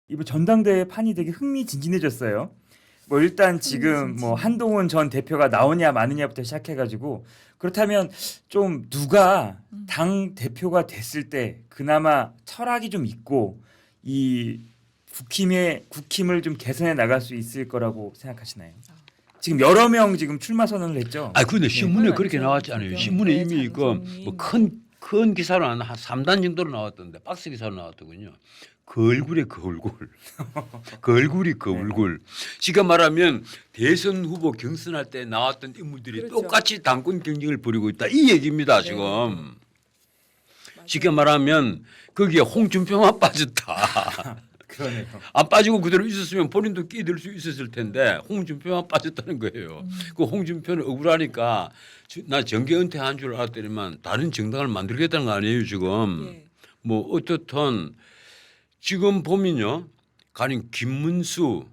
이번 전당대회 판이 되게 흥미진진해졌어요. 뭐 일단 지금 뭐 한동훈 전 대표가 나오냐 마느냐부터 시작해가지고 그렇다면 좀 누가 당 대표가 됐을 때 그나마 철학이 좀 있고 이 국힘을 좀 개선해 나갈 수 있을 거라고 생각하시나요? 지금 여러 명 지금 출마 선언을 했죠. 아 근데 신문에 네. 그렇게 나왔잖아요. 신문에 이미 큰 기사로 한 3단 정도로 나왔던데 박스 기사로 나왔더군요. 그 얼굴에 그 얼굴. 그 얼굴이 그 네. 얼굴. 지금 말하면 대선 후보 경선할 때 나왔던 인물들이 그렇죠. 똑같이 당권 경쟁을 벌이고 있다. 이 얘기입니다. 네. 지금. 쉽게 말하면 거기에 홍준표만 빠졌다. 그러네요. 안 빠지고 그대로 있었으면 본인도 끼들 수 있었을 텐데 홍준표만 빠졌다는 거예요. 그 홍준표는 억울하니까 나 정계 은퇴한 줄 알았더니만 다른 정당을 만들겠다는 거 아니에요 지금. 네. 뭐 어떻든 지금 보면요. 가령 김문수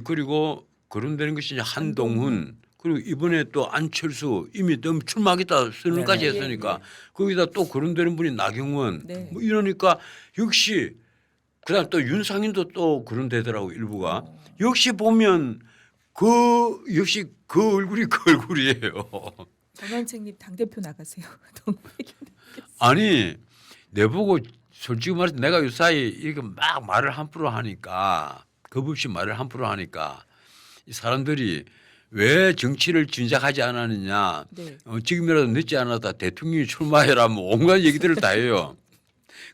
그리고 거론되는 것이 이제 한동훈 그리고 이번에 또 안철수 이미 너무 출마하겠다 선언까지 네네. 했으니까 거기다 또 거론되는 분이 나경원 네. 뭐 이러니까 역시 그다음 또 윤상인도 또 그런 데더라고 일부가 역시 보면 역시 그 얼굴이 그 얼굴이에요. 전원책님 당 대표 나가세요. 아니 내보고 솔직히 말해서 내가 요사이 이렇게 막 말을 함부로 하니까 겁 없이 말을 함부로 하니까 이 사람들이 왜 정치를 진작하지 않았느냐 네. 지금이라도 늦지 않았다 대통령이 출마해라 뭐 온갖 얘기들을 다 해요.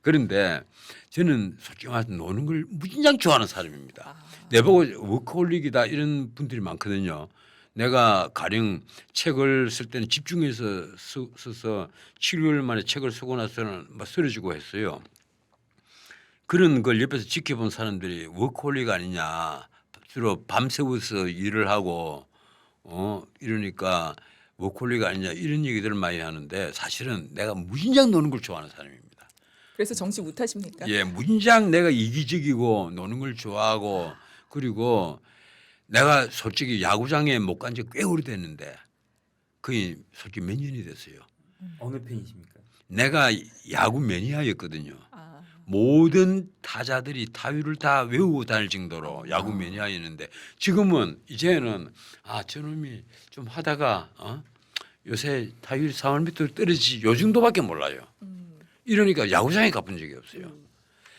그런데 저는 솔직히 말해서 노는 걸 무진장 좋아하는 사람입니다. 내보고 워커홀릭이다 이런 분들이 많거든요. 내가 가령 책을 쓸 때는 집중해서 써서 7개월 만에 책을 쓰고 나서는 막 쓰러지고 했어요. 그런 걸 옆에서 지켜본 사람들이 워커홀릭 아니냐. 주로 밤새워서 일을 하고 이러니까 워커홀릭 아니냐 이런 얘기들을 많이 하는데 사실은 내가 무진장 노는 걸 좋아하는 사람입니다. 그래서 정치 못 하십니까? 예, 무진장 내가 이기적이고 노는 걸 좋아하고 그리고 내가 솔직히 야구장에 못 간 지 꽤 오래됐는데 거의 솔직히 몇 년이 됐어요. 어느 팬이십니까? 내가 야구 매니아였거든요. 아, 모든 타자들이 타율을 다 외우고 다닐 정도로 야구 매니아였는데 지금은 이제는 저놈이 좀 하다가 요새 타율이 4월 떨어지지 요 정도밖에 몰라요. 이러니까 야구장에 가본 적이 없어요.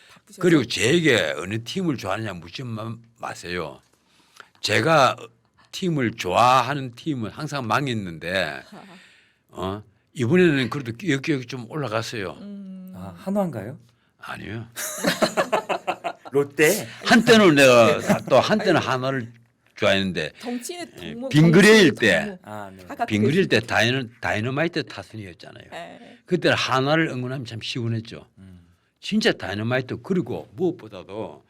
바쁘셔서. 그리고 제게 어느 팀을 좋아하느냐 묻지 마세요. 제가 팀을 좋아하는 팀은 항상 망했는데 이번에는 그래도 기억이 좀 올라갔어요. 아, 한화인가요? 아니요. 롯데? 한때는 내가 또 한때는 하나를 좋아했는데 정치인의 동무 빙그레일 때 아, 네. 빙그릴 때 다이너마이트 타선이었잖아요. 그때는 하나를 응원하면 참 시원했죠. 진짜 다이너마이트 그리고 무엇보다도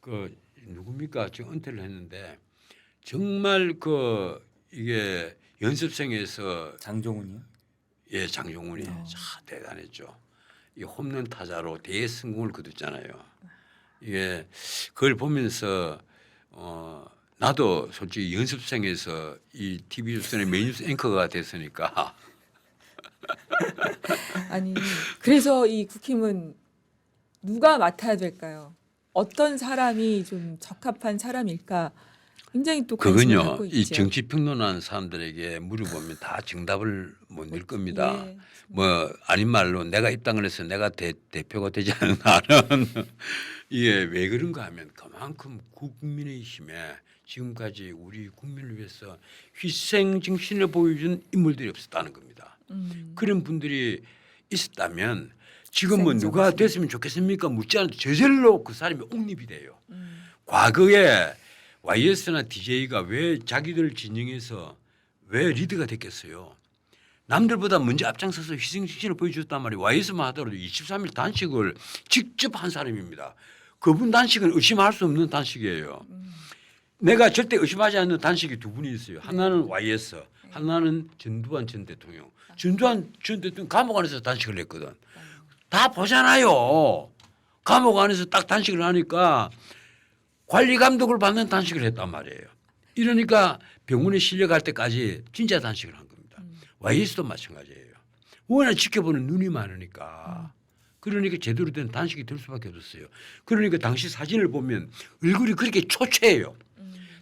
그 누굽니까 지금 은퇴를 했는데 정말 이게 연습생에서 장종훈이요? 예 장종훈이 참 대단했죠. 이 홈런 타자로 대성공을 거뒀잖아요. 이게 그걸 보면서 나도 솔직히 연습생에서 이 TV 조선의 메인뉴스 앵커가 됐으니까 아니 그래서 이 국힘은 누가 맡아야 될까요? 어떤 사람이 좀 적합한 사람일까? 굉장히 또 관심을 그건요. 갖고 이 있죠. 정치 평론하는 사람들에게 물어보면 다 정답을 못 낼 겁니다. 예. 뭐 아닌 말로 내가 입당을 해서 내가 대표가 되지 않은 나는 이게 왜 그런가 하면 그만큼 국민의힘에 지금까지 우리 국민을 위해서 희생 정신을 보여준 인물들이 없었다는 겁니다. 그런 분들이 있었다면 지금은 누가 희생정신. 됐으면 좋겠습니까? 묻지 않아도 저절로 그 사람이 옹립이 돼요. 과거에 YS나 DJ가 왜 자기들 진영에서 왜 리드가 됐겠어요? 남들보다 먼저 앞장서서 희생정신을 보여줬단 말이에요. YS만 하더라도 23일 단식을 직접 한 사람입니다. 그분 단식은 의심할 수 없는 단식이에요. 내가 절대 의심하지 않는 단식이 두 분이 있어요. 하나는 YS, 하나는 전두환 전 대통령. 전두환 전 대통령 감옥 안에서 단식을 했거든. 다 보잖아요. 감옥 안에서 딱 단식을 하니까 관리 감독을 받는 단식을 했단 말이에요. 이러니까 병원에 실려갈 때까지 진짜 단식을 한 겁니다. YS도 마찬가지예요. 워낙 지켜보는 눈이 많으니까 그러니까 제대로 된 단식이 될 수밖에 없었어요. 그러니까 당시 사진을 보면 얼굴이 그렇게 초췌해요.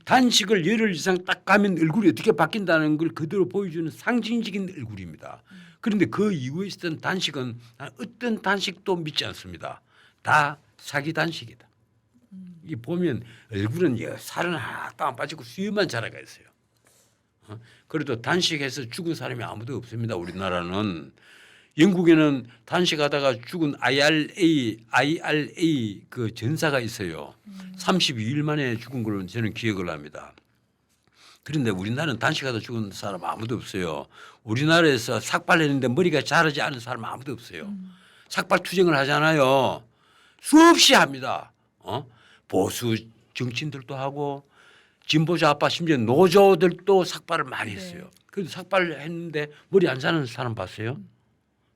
단식을 열흘 이상 딱 가면 얼굴이 어떻게 바뀐다는 걸 그대로 보여주는 상징적인 얼굴입니다. 그런데 그 이후에 있었던 단식은 어떤 단식도 믿지 않습니다. 다 사기 단식이다. 이 보면 얼굴은 살은 하나도 안 빠지고 수염만 자라가 있어요. 그래도 단식해서 죽은 사람이 아무도 없습니다. 우리나라는. 영국에는 단식하다가 죽은 IRA 그 전사가 있어요. 32일 만에 죽은 걸로 저는 기억을 합니다. 그런데 우리나라는 단식하다 죽은 사람 아무도 없어요. 우리나라에서 삭발했는데 머리가 자라지 않은 사람 아무도 없어요. 삭발 투쟁을 하잖아요. 수없이 합니다. 보수 정치인들도 하고 진보 좌파 심지어 노조들도 삭발을 많이 했어요. 그래도 삭발을 했는데 머리 안 자라는 사람 봤어요?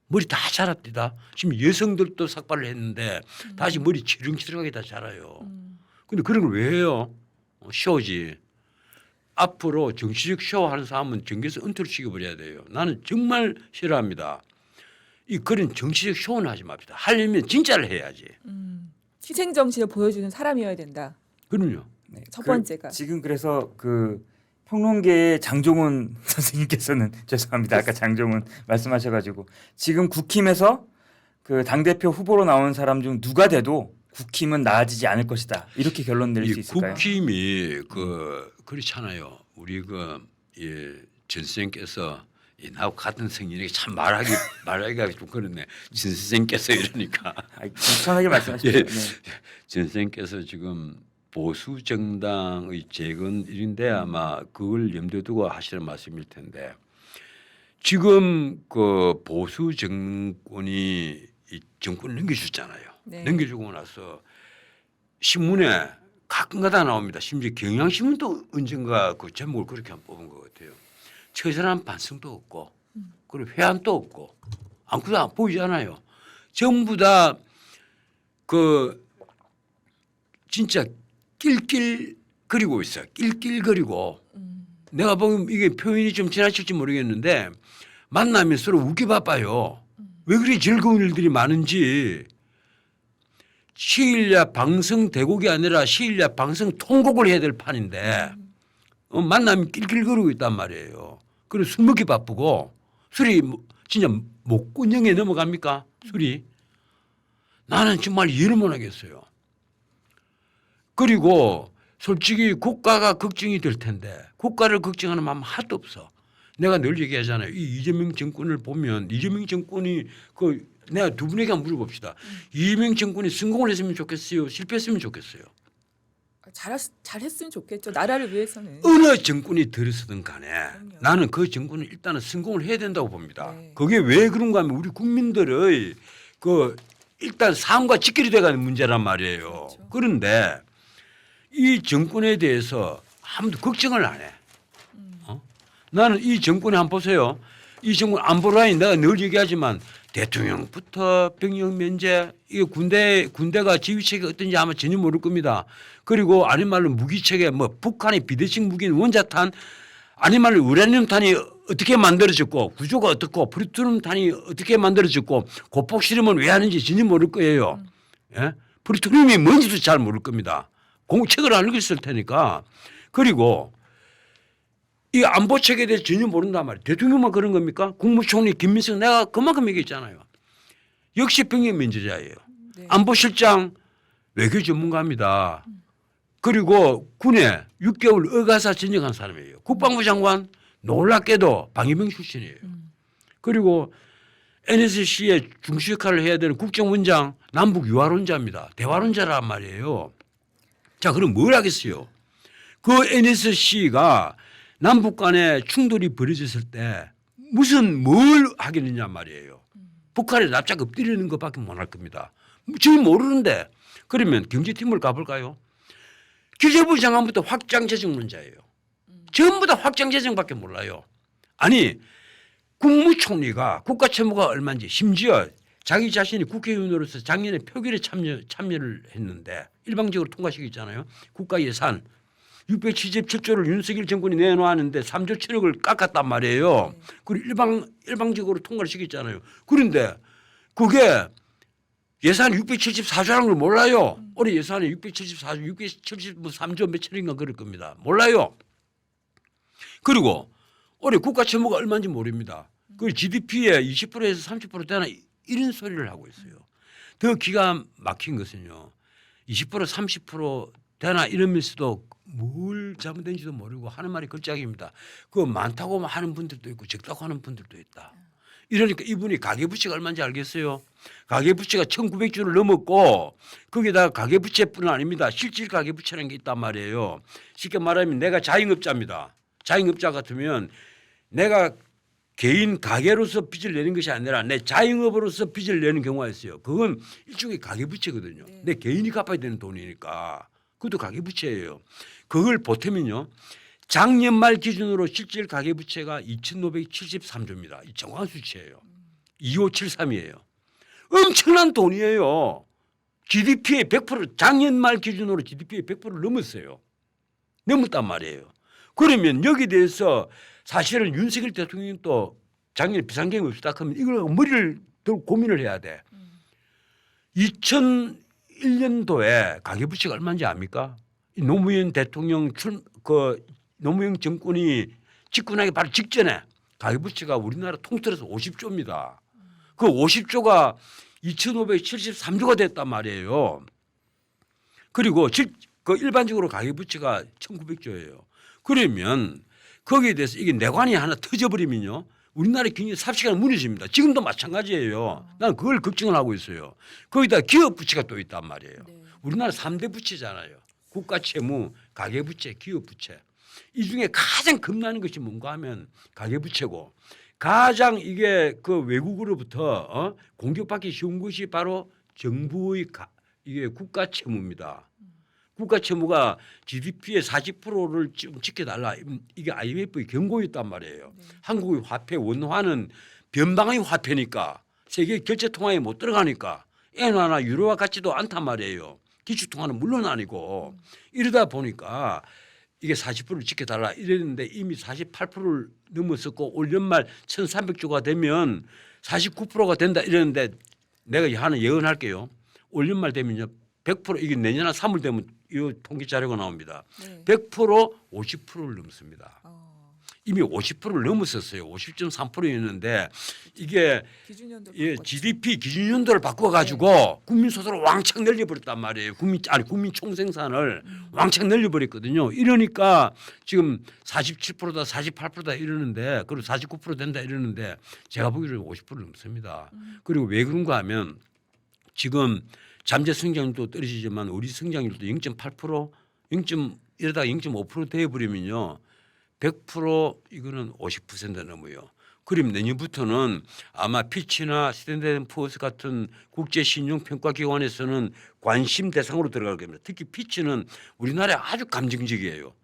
머리 다 자랍니다. 지금 여성들도 삭발을 했는데 다시 머리 치렁치렁하게 다 자라요. 근데 그런 걸 왜 해요? 쇼지. 앞으로 정치적 쇼하는 사람은 정계에서 은퇴를 시켜버려야 돼요. 나는 정말 싫어합니다. 이 그런 정치적 쇼는 하지 맙시다. 하려면 진짜를 해야지. 희생 정신을 보여주는 사람이어야 된다. 그럼요. 네. 첫 번째가. 지금 그래서 그 평론계의 장종훈 선생님께서는 죄송합니다. 아까 장종훈 말씀하셔가지고 지금 국힘에서 그 당대표 후보로 나온 사람 중 누가 돼도 국힘은 나아지지 않을 것이다. 이렇게 결론 낼 수 있을까요? 국힘이 그렇잖아요. 우리 전 선생께서 나하고 같은 성인에게 참 말하기가 좀 그렇네. 전 선생께서 이러니까. 편하게 말씀하십시오. 예. 네. 전 선생께서 지금 보수 정당의 재건일인데 아마 그걸 염두에 두고 하시는 말씀일 텐데 지금 그 보수 정권이 이 정권을 넘겨줬잖아요. 네. 넘겨주고 나서 신문에 가끔가다 나옵니다. 심지어 경향신문도 언젠가 그 제목을 그렇게 한 뽑은 것 같아요. 처절한 반성도 없고 그리고 회한도 없고 아무것도 안 보이잖아요. 전부 다 그 진짜 낄낄거리고 있어요. 낄낄거리고 내가 보면 이게 표현이 좀 지나칠지 모르겠는데 만나면 서로 웃기 바빠요. 왜 그리 즐거운 일들이 많은지 시일야 방송 대곡이 아니라 시일야 방송 통곡을 해야 될 판인데 만나면 낄낄거리고 있단 말이에요. 그리고 술 먹기 바쁘고 술이 진짜 목구멍에 넘어갑니까? 술이. 나는 정말 이해를 못하겠어요. 그리고 솔직히 국가가 걱정이 될 텐데 국가를 걱정하는 마음 하나도 없어. 내가 늘 얘기하잖아요. 이 이재명 정권을 보면 이재명 정권이 내가 두 분에게 한번 물어봅시다. 이재명 정권이 성공을 했으면 좋겠어요? 실패했으면 좋겠어요? 잘했으면 좋겠죠. 나라를 위해서는. 어느 정권이 들어서든 간에 그럼요. 나는 그 정권은 일단은 성공을 해야 된다고 봅니다. 네. 그게 왜 그런가 하면 우리 국민들의 일단 삶과 직결이 돼가는 문제란 말이에요. 그렇죠. 그런데 이 정권에 대해서 아무도 걱정을 안 해. 나는 이 정권에 한번 보세요. 이 정권 안보라니 내가 늘 얘기하지만 대통령부터 병역 면제, 이게 군대가 지휘체계가 어떤지 아마 전혀 모를 겁니다. 그리고 아닌 말로 무기체계, 북한의 비대식 무기는 원자탄, 아닌 말로 우라늄탄이 어떻게 만들어졌고 구조가 어떻고 플루토늄탄이 어떻게 만들어졌고 고폭 실험은 왜 하는지 전혀 모를 거예요. 예? 플루토늄이 뭔지도 잘 모를 겁니다. 공책을 안 읽었을 테니까. 그리고 이 안보 체계에 대해서 전혀 모른단 말이에요. 대통령만 그런 겁니까? 국무총리 김민석 내가 그만큼 얘기했잖아요. 역시 병역 면제자예요. 네. 안보실장 외교 전문가입니다. 그리고 군에 6개월 어가사 전역한 사람이에요. 국방부 장관 놀랍게도 방위병 출신이에요. 그리고 NSC의 중수 역할을 해야 되는 국정원장 남북 유화론자입니다. 대화론자란 말이에요. 자, 그럼 뭘 하겠어요? 그 NSC가 남북 간에 충돌이 벌어졌을 때 뭘 하겠느냐 말이에요. 북한에 납작 엎드리는 것밖에 못 할 겁니다. 지금 모르는데 그러면 경제팀을 가볼까요? 기재부 장관부터 확장재정 문제예요. 전부 다 확장재정밖에 몰라요. 아니 국무총리가 국가채무가 얼마인지 심지어 자기 자신이 국회의원으로서 작년에 표결에 참여를 했는데 일방적으로 통과시켰잖아요. 국가 예산 677조를 윤석열 정권이 내놓았는데 3조 7억을 깎았단 말이에요. 그리고 일방적으로 통과를 시켰잖아요. 그런데 그게 예산이 674조라는 걸 몰라요. 올해 예산이 674조, 673조 몇 천인가 그럴 겁니다. 몰라요. 그리고 올해 국가 채무가 얼마인지 모릅니다. 그 GDP의 20%에서 30% 되나 이런 소리를 하고 있어요. 더 기가 막힌 것은요. 20% 30% 되나 이러면서도 뭘 잘못된지도 모르고 하는 말이 걸작입니다. 그 많다고 하는 분들도 있고 적다고 하는 분들도 있다. 이러니까 이분이 가계부채가 얼마인지 알겠어요? 가계부채가 1900조를 넘었고 거기다가 가계부채뿐 아닙니다. 실질 가계부채라는 게 있단 말이에요. 쉽게 말하면 내가 자영업자입니다. 자영업자 같으면 내가 개인 가게로서 빚을 내는 것이 아니라 내 자영업으로서 빚을 내는 경우가 있어요. 그건 일종의 가계부채거든요. 네. 내 개인이 갚아야 되는 돈이니까 그것도 가계부채예요. 그걸 보태면요. 작년 말 기준으로 실질 가계부채가 2,573조입니다. 이 정확한 수치예요. 2573이에요. 엄청난 돈이에요. GDP의 100% 작년 말 기준으로 GDP의 100%를 넘었어요. 넘었단 말이에요. 그러면 여기에 대해서 사실은 윤석열 대통령이 또 작년에 비상계획이 없었다 하면 이걸 머리를 들고 고민을 해야 돼. 2001년도에 가계부채가 얼마인지 압니까? 이 노무현 대통령 노무현 정권이 집권하기 바로 직전에 가계부채가 우리나라 통틀어서 50조입니다. 그 50조가 2,573조가 됐단 말이에요. 그리고 그 일반적으로 가계부채가 1,900조예요. 그러면 거기에 대해서 이게 내관이 하나 터져버리면요. 우리나라 경제 삽시간에 무너집니다. 지금도 마찬가지예요. 나는 그걸 걱정을 하고 있어요. 거기다 기업 부채가 또 있단 말이에요. 네. 우리나라 3대 부채잖아요. 국가 채무, 가계 부채, 기업 부채. 이 중에 가장 겁나는 것이 뭔가 하면 가계 부채고 가장 이게 그 외국으로부터 공격받기 쉬운 것이 바로 정부의 이게 국가 채무입니다. 국가 채무가 GDP의 40%를 좀 지켜달라. 이게 IMF의 경고였단 말이에요. 네. 한국의 화폐 원화는 변방의 화폐니까 세계 결제 통화에 못 들어가니까 엔화나 유로와 같지도 않단 말이에요. 기축 통화는 물론 아니고 이러다 보니까 이게 40%를 지켜달라 이랬는데 이미 48%를 넘었었고 올 연말 1,300조가 되면 49%가 된다 이랬는데 내가 하나 예언할게요. 올 연말 되면요. 100% 이게 내년 3월 되면 이 통계 자료가 나옵니다. 네. 100% 50%를 넘습니다. 이미 50%를 넘었었어요. 50.3%였는데 이게 기준연도 GDP 기준연도를 바꿔가지고 국민 소득을 왕창 늘려버렸단 말이에요. 국민 총생산을 왕창 늘려버렸거든요. 이러니까 지금 47%다 48%다 이러는데 그리고 49% 된다 이러는데 제가 보기로는 50%를 넘습니다. 그리고 왜 그런가 하면 지금 잠재 성장률도 떨어지지만 우리 성장률도 0.8% 이러다가 0.5% 되어버리면요. 100% 이거는 50% 넘어요. 그럼 내년부터는 아마 피치나 스탠다드앤푸어스 같은 국제 신용 평가 기관에서는 관심 대상으로 들어갈 겁니다. 특히 피치는 우리나라에 아주 감정적이에요.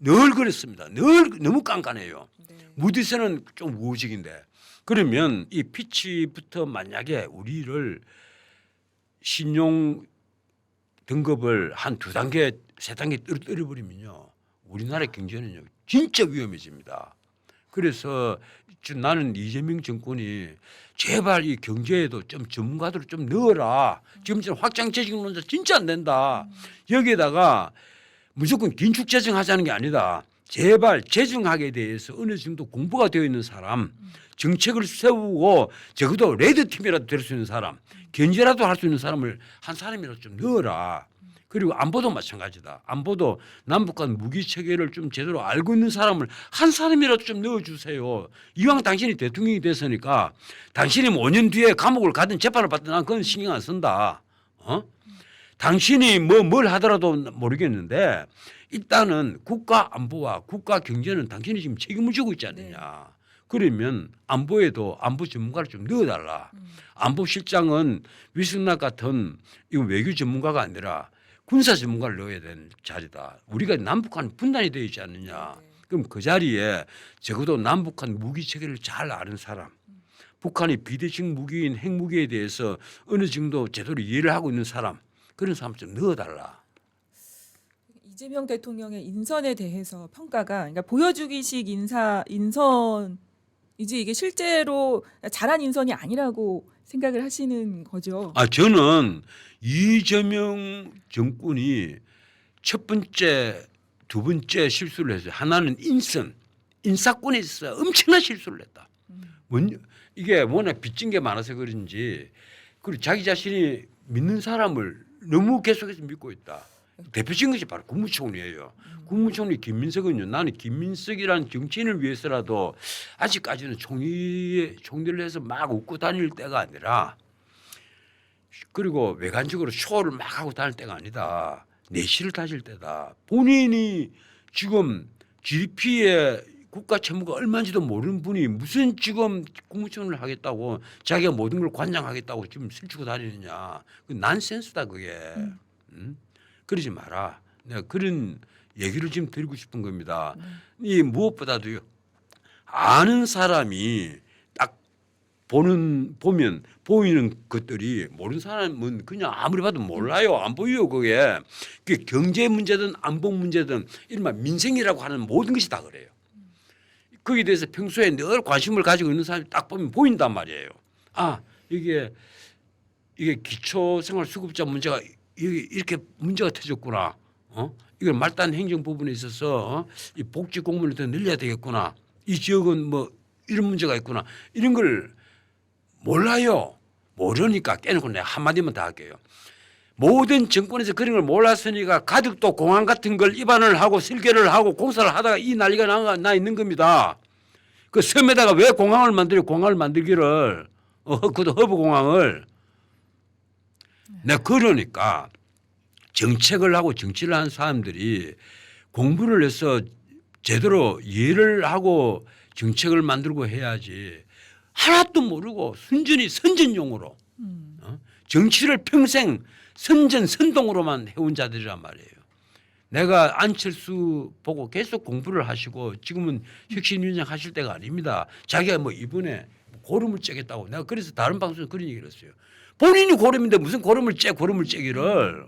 늘 그렇습니다. 늘 너무 깐깐해요. 네. 무디스는 좀 우호적인데 그러면 이 피치부터 만약에 우리를 신용 등급을 한 2단계, 3단계 떨어버리면요. 우리나라 경제는요. 진짜 위험해집니다. 그래서 나는 이재명 정권이 제발 이 경제에도 좀 전문가들을 좀 넣어라. 지금 확장 재정론자 진짜 안 된다. 여기에다가 무조건 긴축 재정하자는 게 아니다. 제발 재정학에 대해서 어느 정도 공부가 되어 있는 사람, 정책을 세우고 적어도 레드팀이라도 될 수 있는 사람, 견제라도 할 수 있는 사람을 한 사람이라도 좀 넣어라. 그리고 안보도 마찬가지다. 안보도 남북 간 무기 체계를 좀 제대로 알고 있는 사람을 한 사람이라도 좀 넣어주세요. 이왕 당신이 대통령이 됐으니까 당신이 5년 뒤에 감옥을 가든 재판을 받든 난 그건 신경 안 쓴다. 당신이 뭘 하더라도 모르겠는데 일단은 국가 안보와 국가 경제는 당신이 지금 책임을 지고 있지 않느냐. 네. 그러면 안보에도 안보 전문가를 좀 넣어달라. 안보실장은 위승락 같은 이거 외교 전문가가 아니라 군사 전문가를 넣어야 되는 자리다. 우리가 남북한 분단이 되어 있지 않느냐. 네. 그럼 그 자리에 적어도 남북한 무기 체계를 잘 아는 사람, 북한이 비대칭 무기인 핵무기에 대해서 어느 정도 제대로 이해를 하고 있는 사람, 그런 사람 좀 넣어달라. 이재명 대통령의 인선에 대해서 평가가 그러니까 보여주기식 인선 이제 이게 실제로 잘한 인선이 아니라고 생각을 하시는 거죠. 저는 이재명 정권이 첫 번째, 두 번째 실수를 했어요. 하나는 인사권에 있어서 엄청난 실수를 했다. 이게 워낙 빚진 게 많아서 그런지 그리고 자기 자신이 믿는 사람을 너무 계속해서 믿고 있다. 대표적인 것이 바로 국무총리예요. 국무총리 김민석은요. 나는 김민석이라는 정치인을 위해서라도 아직까지는 총리를 해서 막 웃고 다닐 때가 아니라 그리고 외관적으로 쇼를 막 하고 다닐 때가 아니다. 내실을 다질 때다. 본인이 지금 GDP의 국가 채무가 얼마인지도 모르는 분이 무슨 지금 국무총리를 하겠다고 자기가 모든 걸 관장하겠다고 지금 슬치고 다니느냐. 그 난센스다 그게. 그러지 마라. 내가 그런 얘기를 지금 드리고 싶은 겁니다. 이 무엇보다도요. 아는 사람이 딱 보면 보이는 것들이 모르는 사람은 그냥 아무리 봐도 몰라요. 안 보여요 그게. 그게 경제 문제든 안보 문제든 이른바 민생이라고 하는 모든 것이 다 그래요. 거기에 대해서 평소에 늘 관심을 가지고 있는 사람이 딱 보면 보인단 말이에요. 이게 기초생활수급자 문제가 이렇게 문제가 터졌구나. 이걸 말단 행정 부분에 있어서 이 복지 공무원을 더 늘려야 되겠구나. 이 지역은 뭐 이런 문제가 있구나. 이런 걸 몰라요. 모르니까 깨놓고 내가 한마디만 더 할게요. 모든 정권에서 그런 걸 몰랐으니까 가덕도 공항 같은 걸 입안을 하고 설계를 하고 공사를 하다가 이 난리가 나 있는 겁니다. 그 섬에다가 왜 공항을 만들어? 공항을 만들기를 그것도 허브공항을. 내가 그러니까 정책을 하고 정치를 하는 사람들이 공부를 해서 제대로 이해를 하고 정책을 만들고 해야지 하나도 모르고 순전히 선전용으로 정치를 평생 선동으로만 해온 자들이란 말이에요. 내가 안철수 보고 계속 공부를 하시고 지금은 혁신위원장 하실 때가 아닙니다. 자기가 뭐 이번에 고름을 째겠다고 내가 그래서 다른 방송에서 그런 얘기를 했어요. 본인이 고름인데 무슨 고름을 째기를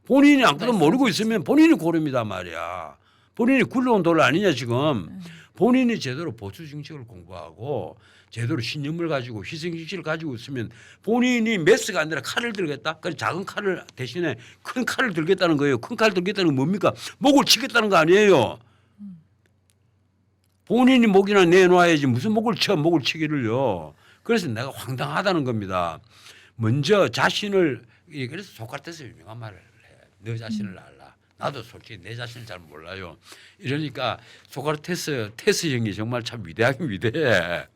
본인이 아무것도 모르고 있으면 본인이 고름이다 말이야. 본인이 굴러온 돌 아니냐 지금. 본인이 제대로 보수 정책을 공부하고 제대로 신념을 가지고 희생정치를 가지고 있으면 본인이 메스가 아니라 칼을 들겠다. 그래서 작은 칼을 대신에 큰 칼을 들겠다는 거예요. 큰 칼을 들겠다는 건 뭡니까? 목을 치겠다는 거 아니에요. 본인이 목이나 내놔야지 무슨 목을 치기를요. 그래서 내가 황당하다는 겁니다. 먼저 자신을 그래서 소크라테스 유명한 말을 해. 너 자신을 알라. 나도 솔직히 내 자신을 잘 몰라요. 이러니까 소크라테스 형이 정말 참 위대하긴 위대해.